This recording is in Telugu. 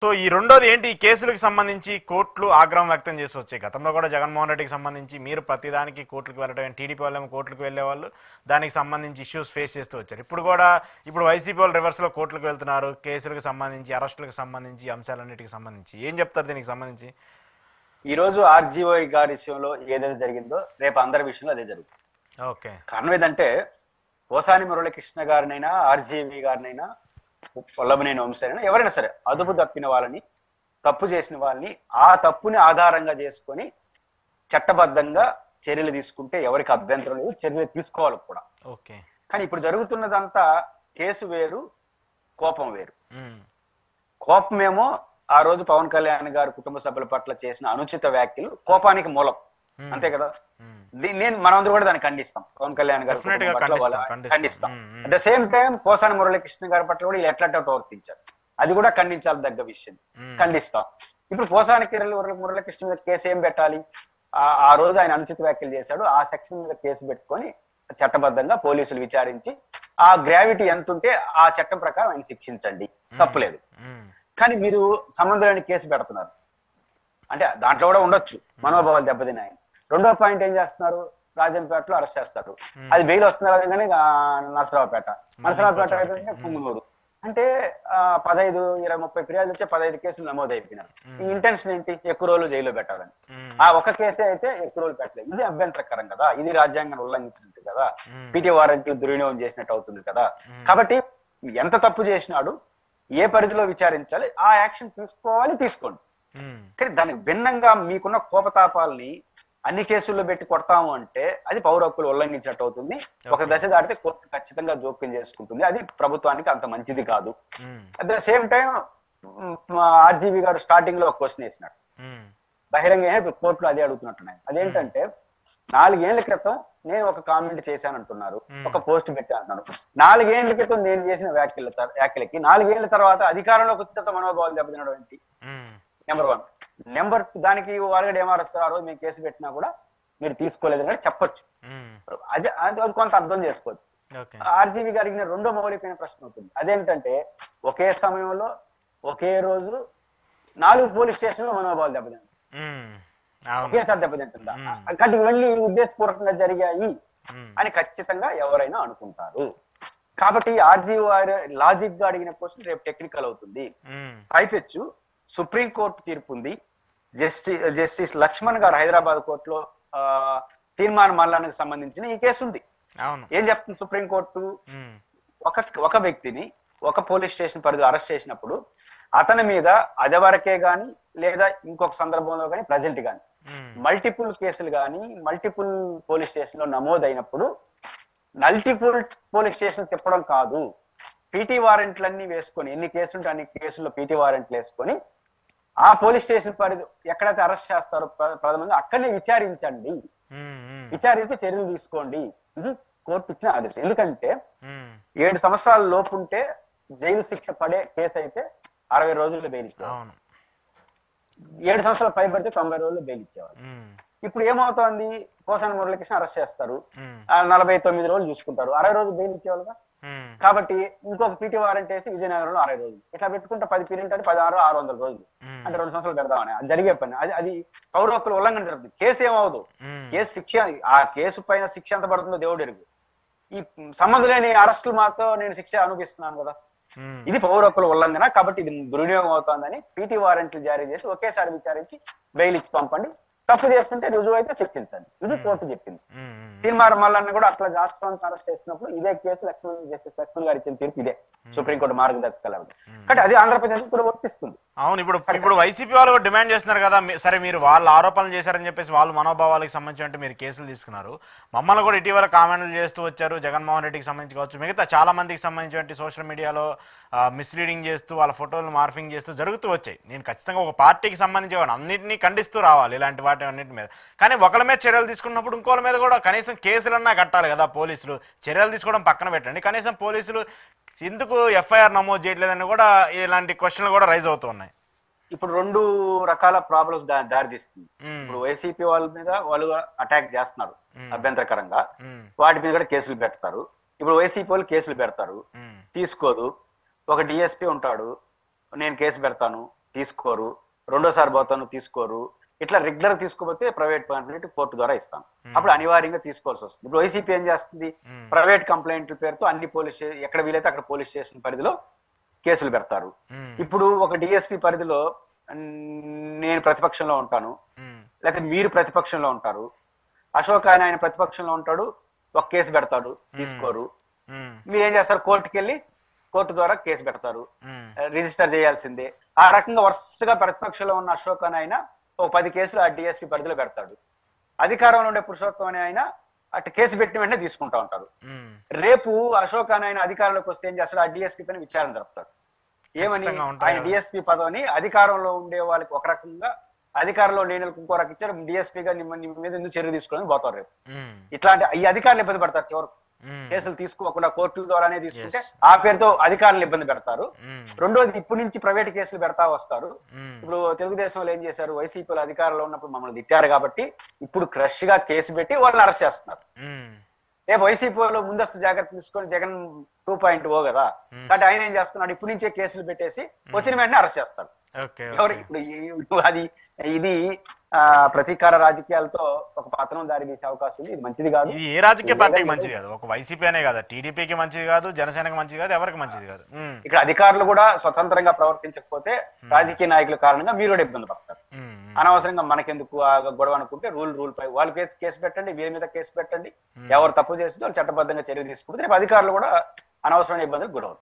సో ఈ రెండోది ఏంటి, ఈ కేసులకు సంబంధించి కోర్టులు ఆగ్రహం వ్యక్తం చేసి వచ్చాయి. గతంలో కూడా జగన్మోహన్ రెడ్డికి సంబంధించి మీరు ప్రతిదానికి కోర్టులకు వెళ్ళడం, టీడీపీ వాళ్ళేమో కోర్టులకు వెళ్ళేవాళ్ళు, దానికి సంబంధించి ఇష్యూస్ ఫేస్ చేస్తూ వచ్చారు. ఇప్పుడు వైసీపీ వాళ్ళు రివర్స్లో కోర్టులకు వెళ్తున్నారు, కేసులకు సంబంధించి, అరెస్టులకు సంబంధించి, అంశాలన్నిటికి సంబంధించి ఏం చెప్తారు దీనికి సంబంధించి? ఈ రోజు ఆర్జీఓ గారి విషయంలో ఏదైతే జరిగిందో రేపు అందరి విషయంలో అదే జరుగుతుంది. ఓకే. కారణం ఏంటంటే పోసాని మురళీకృష్ణ గారినైనా ఆర్జీవి గారినైనా వల్లభనేని వంశీనైనా ఎవరైనా సరే అదుపు తప్పిన వాళ్ళని, తప్పు చేసిన వాళ్ళని ఆ తప్పుని ఆధారంగా చేసుకొని చట్టబద్ధంగా చర్యలు తీసుకుంటే ఎవరికి అభ్యంతరం లేదు, చర్యలు తీసుకోవాలి కూడా. ఓకే. కానీ ఇప్పుడు జరుగుతున్నదంతా కేసు వేరు, కోపం వేరు. కోపమేమో ఆ రోజు పవన్ కళ్యాణ్ గారు కుటుంబ సభ్యుల పట్ల చేసిన అనుచిత వ్యాఖ్యలు కోపానికి మూలం, అంతే కదా. మనందరూ కూడా దాన్ని ఖండిస్తాం, పవన్ కళ్యాణ్ గారు ఖండిస్తాం. At the same time Posani Muralikrishna గారి పట్ల కూడా ఎట్లా ప్రవర్తించారు, అది కూడా ఖండించాలి దగ్గ విషయం, ఖండిస్తాం. ఇప్పుడు పోసానికి మురళీకృష్ణ మీద కేసు ఏం పెట్టాలి? ఆ రోజు ఆయన అనుచిత వ్యాఖ్యలు చేశాడు, ఆ సెక్షన్ మీద కేసు పెట్టుకొని చట్టబద్ధంగా పోలీసులు విచారించి ఆ గ్రావిటీ ఎంత ఉంటే ఆ చట్టం ప్రకారం ఆయన శిక్షించండి, తప్పులేదు. కానీ మీరు సంబంధం లేని కేసు పెడుతున్నారు అంటే దాంట్లో కూడా ఉండొచ్చు మనోభావాలు దెబ్బతిన్నాయి. రెండో పాయింట్ ఏం చేస్తున్నారు, రాజంపేటలో అరెస్ట్ చేస్తారు, అది బెయిల్ వస్తున్నారు కానీ నరసరావుపేట అయితే పుంగునూరు, అంటే 15, 20, 30 ఫిర్యాదులు వచ్చే 15 కేసులు నమోదైపోయినారు. ఈ ఇంటెన్షన్ ఏంటి? ఎక్కువ రోజులు జైల్లో పెట్టాలని. ఆ ఒక కేసే అయితే ఎక్కువ రోజులు పెట్టలేదు, ఇది అభ్యంతరకరం కదా, ఇది రాజ్యాంగాన్ని ఉల్లంఘించినట్టు కదా, పీటీ వారెంట్లు దుర్వినియోగం చేసినట్టు అవుతుంది కదా. కాబట్టి ఎంత తప్పు చేసినాడు, ఏ పరిధిలో విచారించాలి, ఆ యాక్షన్ తీసుకోండి. కానీ దానికి భిన్నంగా మీకున్న కోపతాపాలని అన్ని కేసుల్లో పెట్టి కొడతాము అంటే అది పౌర హక్కులు ఉల్లంఘించినట్టు అవుతుంది. ఒక దశ దాటితే కోర్టు ఖచ్చితంగా జోక్యం చేసుకుంటుంది, అది ప్రభుత్వానికి అంత మంచిది కాదు. At the same time RGV గారు స్టార్టింగ్ లో ఒక క్వశ్చన్ వేసినాడు, బహిరంగ కోర్టులో అదే అడుగుతున్నట్టున్నాయి. అదేంటంటే 4 ఏళ్ల క్రితం నేను ఒక కామెంట్ చేశానంటున్నారు, ఒక పోస్ట్ పెట్టి అంటున్నారు. 4 ఏళ్ల క్రితం నేను చేసిన వ్యాఖ్యలకి 4 ఏళ్ల తర్వాత అధికారంలోకి వచ్చిన మనోభావాలు దెబ్బతినడం ఏంటి? నెంబర్ 1. నెంబర్ 2, దానికి వారుగడ ఏమారుస్తారు, ఆ రోజు మేము కేసు పెట్టినా కూడా మీరు తీసుకోలేదు అని చెప్పొచ్చు. అది కొంత అర్థం చేసుకోవచ్చు. ఆర్జీవి గారికి రెండో మౌలికమైన ప్రశ్న అవుతుంది, అదేంటంటే ఒకే సమయంలో ఒకే రోజు 4 పోలీస్ స్టేషన్లో మనోభావాలు దెబ్బతినడం ఒకేసారి దెబ్బతింటుందా? కాబట్టి ఇవన్నీ ఉద్దేశపూర్వకంగా జరిగాయి అని ఖచ్చితంగా ఎవరైనా అనుకుంటారు. కాబట్టి ఆర్జీఓ లాజిక్ గా అడిగిన క్వశ్చన్ రేపు టెక్నికల్ అవుతుంది. పైపెచ్చు సుప్రీంకోర్టు తీర్పు ఉంది, జస్టిస్ లక్ష్మణ్ గారు హైదరాబాద్ కోర్టులో తీర్మాన మల్లానికి సంబంధించిన ఈ కేసు ఉంది. ఏం చెప్తుంది సుప్రీంకోర్టు? ఒక వ్యక్తిని ఒక పోలీస్ స్టేషన్ పరిధిలో అరెస్ట్ చేసినప్పుడు అతని మీద అదివరకే గాని లేదా ఇంకొక సందర్భంలో కానీ ప్రజెంట్ గాని మల్టిపుల్ కేసులు కానీ మల్టిపుల్ పోలీస్ స్టేషన్ లో నమోదైనప్పుడు మల్టిపుల్ పోలీస్ స్టేషన్ తిప్పడం కాదు, పీటీ వారెంట్లన్నీ వేసుకొని ఎన్ని కేసులు ఉంటే అన్ని కేసుల్లో పీటీ వారెంట్లు వేసుకొని ఆ పోలీస్ స్టేషన్ పరిధి ఎక్కడైతే అరెస్ట్ చేస్తారో ప్రథమంగా అక్కడనే విచారించండి, విచారించి చర్యలు తీసుకోండి. ఇది కోర్టు ఇచ్చిన ఆదేశం. ఎందుకంటే 7 సంవత్సరాల లోపు ఉంటే జైలు శిక్ష పడే కేసు అయితే 60 రోజుల్లో బెయిల్ ఇచ్చేవారు, 7 సంవత్సరాల పైబడితే 90 రోజుల్లో బెయిల్ ఇచ్చేవారు. ఇప్పుడు ఏమవుతోంది, పోసాని మురళీకృష్ణ అరెస్ట్ చేస్తారు, 49 రోజులు చూసుకుంటారు, 60 రోజులు బెయిల్ ఇచ్చేవాళ్ళుగా. కాబట్టి ఇంకొక పీటీ వారెంట్ వేసి విజయనగరంలో 60 రోజులు, ఇట్లా పెట్టుకుంటే 10 పీరియడ్ అంటే 16, 600 రోజులు, అంటే 2 సంవత్సరాలు పెడదామని. అది జరిగే పని, అది పౌర హక్కుల ఉల్లంఘన జరుగుతుంది. కేసు ఏమవుదు, కేసు శిక్ష, ఆ కేసు పైన శిక్ష ఎంత పడుతుందో దేవుడు ఎరుగు. ఈ సంబంధం లేని అరెస్టులు మాత్రం నేను శిక్ష అనుభవిస్తున్నాను కదా, ఇది పౌర హక్కుల ఉల్లంఘన. కాబట్టి ఇది దుర్వినియోగం అవుతోందని పీటీ వారెంట్లు జారీ చేసి ఒకేసారి విచారించి బెయిల్ ఇచ్చి పంపండి, తప్పు చేస్తుంటే రుజువు అయితే శిక్షించండి, ఇది కోర్టు చెప్పింది. తీర్మాన మల్లాన్ని కూడా అట్లా రాష్ట్రాన్ని అరెస్ట్ చేసినప్పుడు ఇదే కేసు లక్ష్మణ్ గారు ఇచ్చిన తీర్పు ఇదే సుప్రీంకోర్టు మార్గదర్శకాలు. కాబట్టి అది ఆంధ్రప్రదేశ్ కూడా వర్తిస్తుంది. అవును, ఇప్పుడు వైసీపీ వాళ్ళు డిమాండ్ చేస్తున్నారు కదా, సరే మీరు వాళ్ళు ఆరోపణలు చేశారని చెప్పేసి వాళ్ళు మనోభావాలకు సంబంధించి మీరు కేసులు తీసుకున్నారు, మమ్మల్ని కూడా ఇటీవల కామెంట్లు చేస్తూ వచ్చారు, జగన్మోహన్ రెడ్డికి సంబంధించి కావచ్చు, మిగతా చాలా మందికి సంబంధించి సోషల్ మీడియాలో మిస్లీడింగ్ చేస్తూ వాళ్ళ ఫోటోలు మార్ఫింగ్ చేస్తూ జరుగుతూ వచ్చాయి. నేను ఖచ్చితంగా ఒక పార్టీకి సంబంధించి అన్నింటినీ ఖండిస్తూ రావాలి ఇలాంటి వాటి అన్నింటి మీద, కానీ ఒకరి మీద చర్యలు తీసుకున్నప్పుడు ఇంకోళ్ళ మీద కూడా కనీసం కేసులన్నా కట్టాలి కదా. పోలీసులు చర్యలు తీసుకోవడం పక్కన పెట్టండి, కనీసం పోలీసులు ఎందుకు ఎఫ్ఐఆర్ నమోదు చేయట్లేదని కూడా ఇలాంటి క్వశ్చన్లు కూడా రైజ్ అవుతూ ఉన్నాయి. ఇప్పుడు 2 రకాల ప్రాబ్లమ్స్ దారితీస్తుంది. ఇప్పుడు వైసీపీ వాళ్ళ మీద వాళ్ళు అటాక్ చేస్తున్నారు అభ్యంతరకరంగా, వాటి మీద కూడా కేసులు పెడతారు. ఇప్పుడు వైసీపీ వాళ్ళు కేసులు పెడతారు, తీసుకోదు. ఒక డిఎస్పీ ఉంటాడు, నేను కేసు పెడతాను, తీసుకోరు, రెండోసారి పోతాను తీసుకోరు, ఇట్లా రెగ్యులర్ తీసుకోపోతే ప్రైవేట్ కంప్లైంట్ కోర్టు ద్వారా ఇస్తాం. అప్పుడు అనివార్యంగా తీసుకోవాల్సి వస్తుంది. ఇప్పుడు వైసీపీ ఏం చేస్తుంది, ప్రైవేట్ కంప్లైంట్ పేరుతో అన్ని పోలీస్ ఎక్కడ వీలైతే అక్కడ పోలీస్ స్టేషన్ పరిధిలో కేసులు పెడతారు. ఇప్పుడు ఒక డిఎస్పీ పరిధిలో నేను ప్రతిపక్షంలో ఉంటాను, లేకపోతే మీరు ప్రతిపక్షంలో ఉంటారు, అశోక్ ఆయన ప్రతిపక్షంలో ఉంటాడు, ఒక కేసు పెడతాడు, తీసుకోరు. మీరు ఏం చేస్తారు, కోర్టుకి వెళ్ళి కోర్టు ద్వారా కేసు పెడతారు, రిజిస్టర్ చేయాల్సిందే. ఆ రకంగా వరుసగా ప్రతిపక్షంలో ఉన్న అశోక్ అని ఆయన ఒక 10 కేసులు ఆ డిఎస్పీ పరిధిలో పెడతాడు. అధికారంలో ఉండే పురుషోత్తం అని ఆయన అటు కేసు పెట్టిన వెంటనే తీసుకుంటా ఉంటారు. రేపు అశోక్ అని ఆయన అధికారంలోకి వస్తే ఏం చేస్తాడు, ఆ డిఎస్పీ పైన విచారణ జరుపుతాడు. ఏమని, ఆయన డిఎస్పీ పదవిని అధికారంలో ఉండే వాళ్ళకి ఒక రకంగా, అధికారంలో లేని వాళ్ళకి ఇంకో రకం ఇచ్చారు, డిఎస్పీగా నీ మీద ఎందుకు చర్య తీసుకోవాలని పోతారు రేపు. ఇట్లాంటి ఈ అధికారులు ఇబ్బంది పడతారు. చివరకు కేసులు తీసుకోకుండా కోర్టుల ద్వారానే తీసుకుంటే ఆ పేరుతో అధికారులు ఇబ్బంది పెడతారు. రెండోది, ఇప్పటి నుంచి ప్రైవేట్ కేసులు పెడతా వస్తారు. ఇప్పుడు తెలుగుదేశంలో ఏం చేశారు, వైసీపీలో అధికారంలో ఉన్నప్పుడు మమ్మల్ని తిట్టారు కాబట్టి ఇప్పుడు క్రష్ గా కేసు పెట్టి వాళ్ళని అరెస్ట్ చేస్తున్నారు. రేపు వైసీపీలో ముందస్తు జాగ్రత్త తీసుకొని జగన్ 2.0 కదా, కాబట్టి ఆయన ఏం చేస్తున్నాడు, ఇప్పటి నుంచే కేసులు పెట్టేసి వచ్చిన వెంటనే అరెస్ట్ చేస్తారు. ఎవరు ఇప్పుడు అది ఇది ప్రతీకార రాజకీయాలతో ఒక పతనం దారి తీసే అవకాశం ఉంది. ఇది మంచిది కాదు. ఇది ఏ రాజకీయ పార్టీకి మంచిది కాదు, ఒక వైసీపీ అనే కాదు, టీడీపీకి మంచిది కాదు, జనసేనకి మంచిది కాదు, ఎవరికి మంచిది కాదు. ఇక్కడ అధికారులు కూడా స్వతంత్రంగా ప్రవర్తించకపోతే రాజకీయ నాయకుల కారణంగా మీరు కూడా ఇబ్బంది పడతారు. అనవసరంగా మనకెందుకు గొడవ అనుకుంటే రూల్ పై వాళ్ళు కేసు పెట్టండి, వీరి మీద కేసు పెట్టండి, ఎవరు తప్పు చేస్తే వాళ్ళు చట్టబద్ధంగా చర్య తీసుకుంటే రేపు అధికారులు కూడా అనవసరమైన ఇబ్బందులు గురవుతారు.